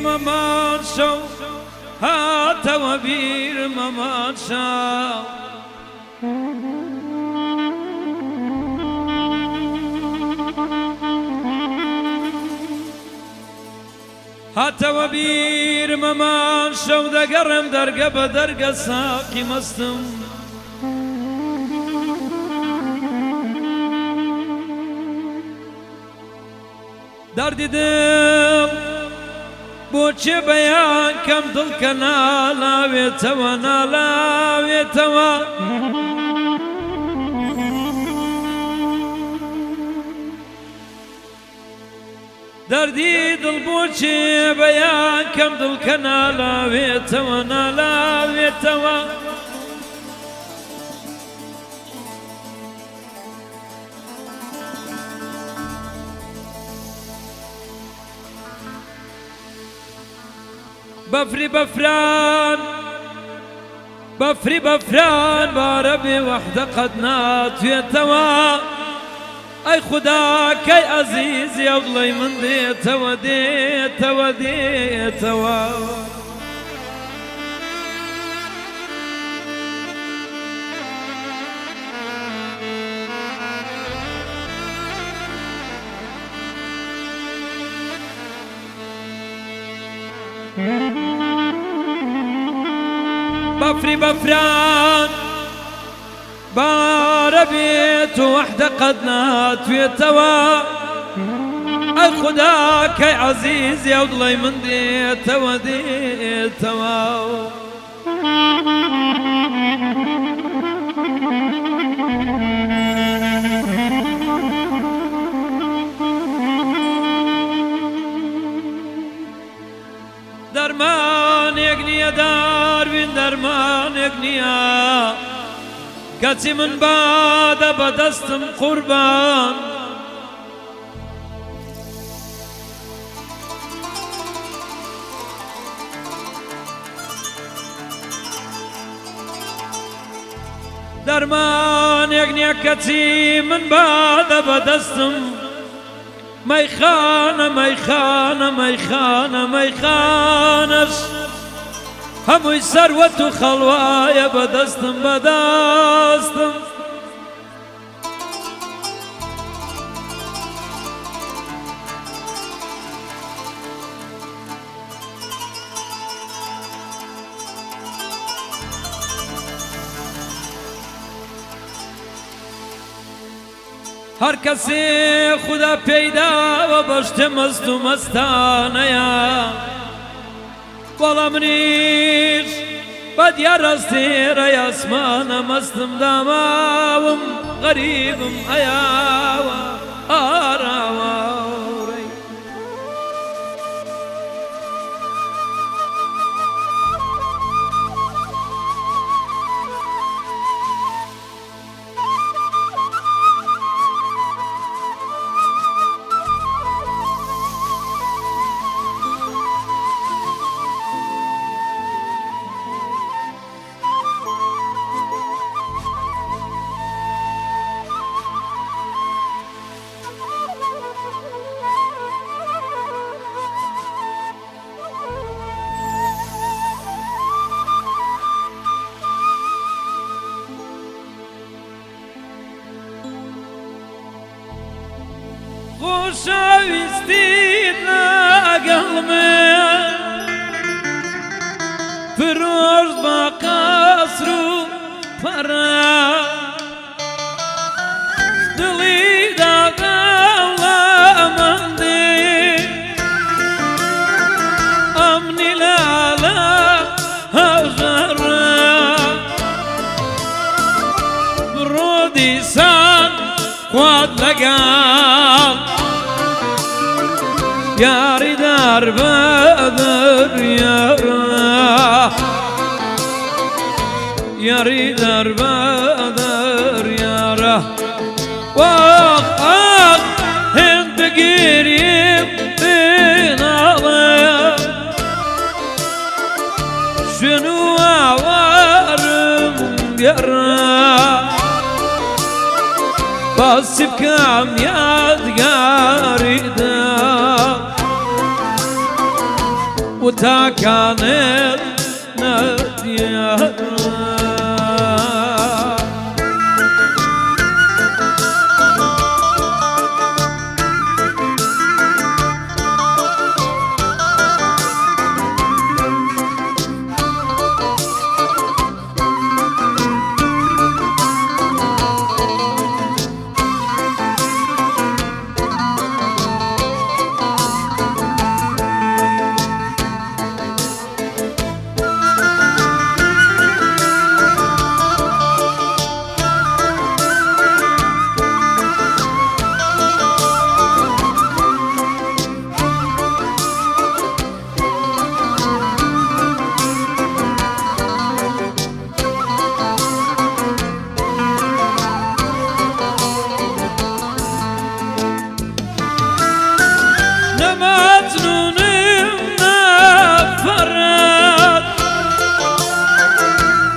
ممان شو هات وبير ممان شو هات وبير ممان شو دقرم درقة بدرقة ساقي مستم دردي دل بوچه بیان کم دل کنا لاویتوا نالاویتوا دردی دل بوچه بیان کم دل کنا لاویتوا نالاویتوا بفري بفران بفري بفران باربي وحدة قد نات يا توا اي خداك اي عزيز يا ضلي من دي توا دي توا دي توا بفري بفران باربيت وحدة قد نات في توا اي خداك يا عزيز يا ضلي من دي توا دي توا درمان يقني دار بين درمان يقنيا كاتي من بعد بدستم قربان درمان يقنيا كاتي من بعد بدستم ميخانة ميخانة ميخانة ميخانش هموي ثروة خلوايا بدستم بدستم هر کسی خدا پیدا و باشت مست و مستانه والا منیش بد یا راستی رای اسمان مستم داماوم غریبم ایاوا آراوا خوشاویستینا قلبي فروش با قصر و فرا دلی دا قلمندی امنی لالا هجرا برودی سان قواد لقال ياري دار بدر يارا ياري دار بدر يارا واخ اخ انت قريب بينا شنو عوارم يارا بس بكام يا دقاري دا وتا كانت نادية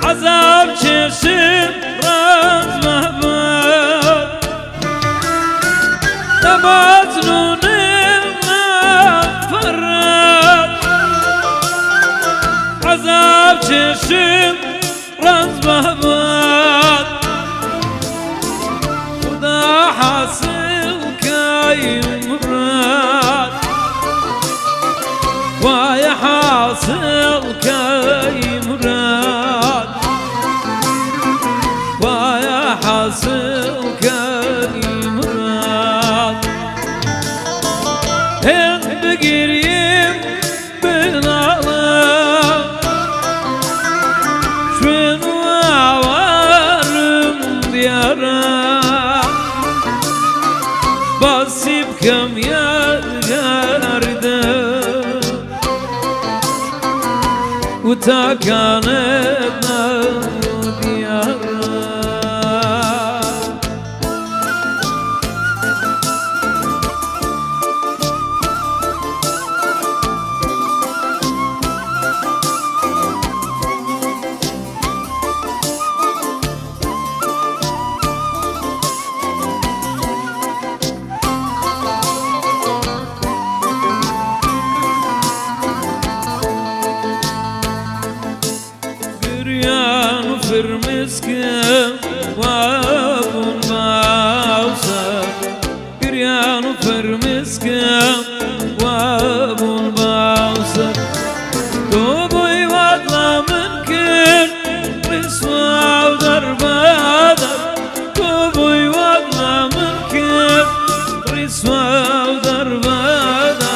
عذاب چشم راز محبت نمازنونم نفرد عذاب چشم راز محبت خدا حاصل کای مراد وای حاصل کای مراد حاصل كاي مراد هن بقريم بنعلم شوين وعوارم ديارا باسي بكم يا غاردة وتا كانت ديارا فرمسكم وابن باوسا قريان فرمسكم وابن باوسا دوبي واطلع منكن رسوا ودربادا دوبي واطلع منكن رسوا ودربادا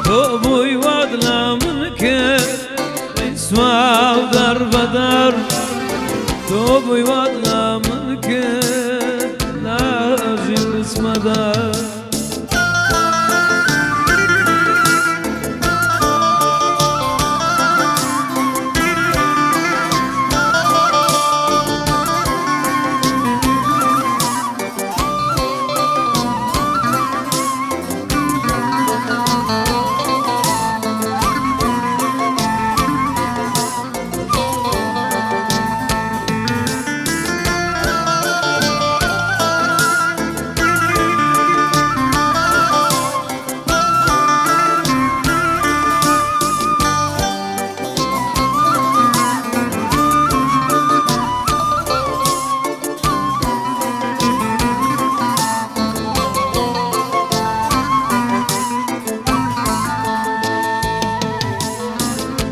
دوبي واطلع منكن رسوا ودربادا توبي واطلع منك لازم اسمها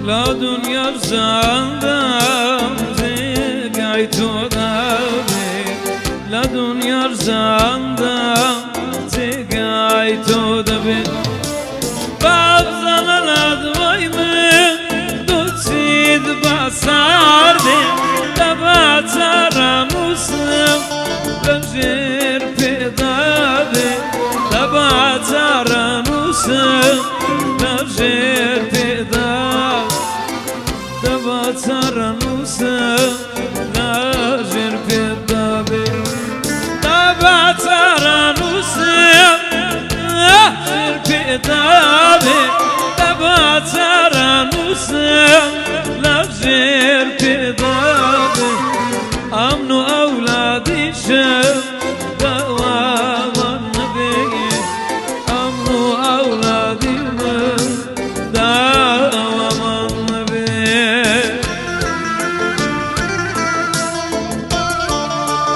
لا دنيا زندم زگایتو دبی لا دنيا زندم زگایتو دبی باب زمان ادوای من دوتید بساردی دبا ترانوسم لجر پیدادی دبا ترانوسم لجر پیداد دبا ترانوسم لجر پیدادی دبا ترانوسم لجر پیدادی دبا ترانوسم